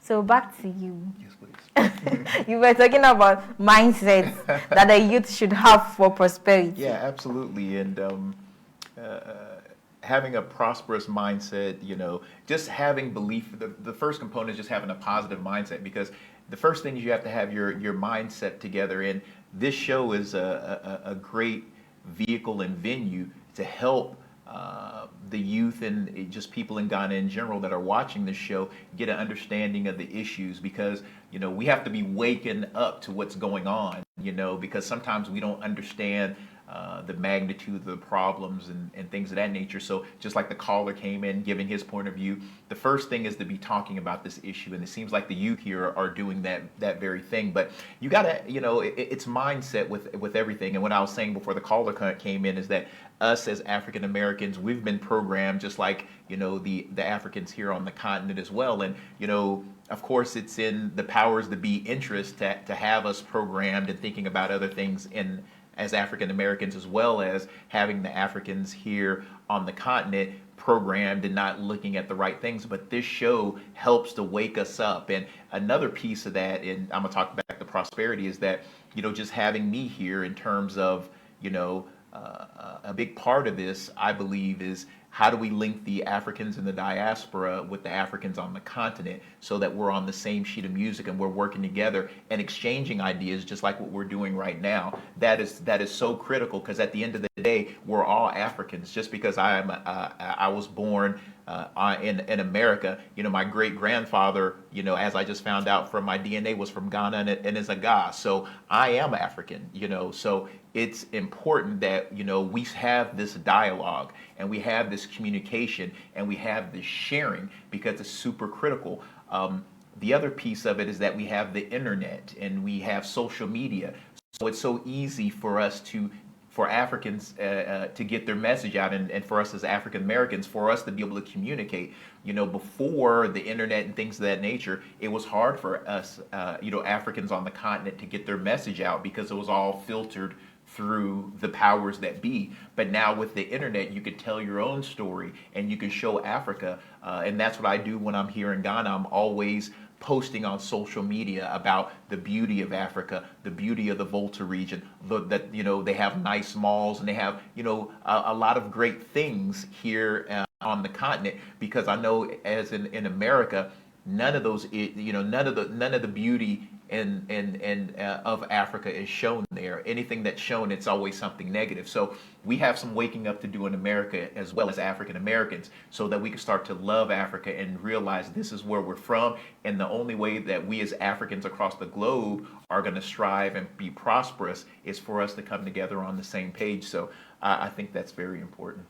So back to you. Yes, please. You were talking about mindsets that the youth should have for prosperity. Yeah, absolutely. And having a prosperous mindset, just having belief. The first component is just having a positive mindset, because the first thing is you have to have your mindset together. And this show is a great vehicle and venue to help the youth and just people in Ghana in general that are watching this show get an understanding of the issues, because we have to be waking up to what's going on, because sometimes we don't understand the magnitude of the problems and things of that nature. So just like the caller came in giving his point of view, the first thing is to be talking about this issue, and it seems like the youth here are doing that very thing. But you gotta, it's mindset with everything. And what I was saying before the caller came in is that us as African Americans, we've been programmed just like the Africans here on the continent as well. And of course, it's in the powers that be interest to have us programmed and thinking about other things as African Americans, as well as having the Africans here on the continent programmed and not looking at the right things. But this show helps to wake us up. And another piece of that, and I'm gonna talk back to prosperity, is that just having me here in terms of a big part of this, I believe, is how do we link the Africans in the diaspora with the Africans on the continent so that we're on the same sheet of music and we're working together and exchanging ideas just like what we're doing right now. That is so critical, because at the end of the day, we're all Africans. Just because I was born in America, my great grandfather, as I just found out from my DNA, was from Ghana and is a Ga. So I am African, so it's important that we have this dialogue and we have this communication and we have this sharing, because it's super critical. The other piece of it is that we have the internet and we have social media, so it's so easy for us for Africans to get their message out, and for us as African Americans, for us to be able to communicate. Before the internet and things of that nature, it was hard for us, Africans on the continent, to get their message out, because it was all filtered through the powers that be. But now with the internet, you can tell your own story and you can show Africa. And that's what I do when I'm here in Ghana. I'm always posting on social media about the beauty of Africa, the beauty of the Volta region, that they have nice malls and they have a lot of great things here on the continent, because I know as in America, none of those, none of the beauty of Africa is shown there. Anything that's shown, it's always something negative. So we have some waking up to do in America as well as African Americans, so that we can start to love Africa and realize this is where we're from, and the only way that we as Africans across the globe are going to strive and be prosperous is for us to come together on the same page. So I think that's very important.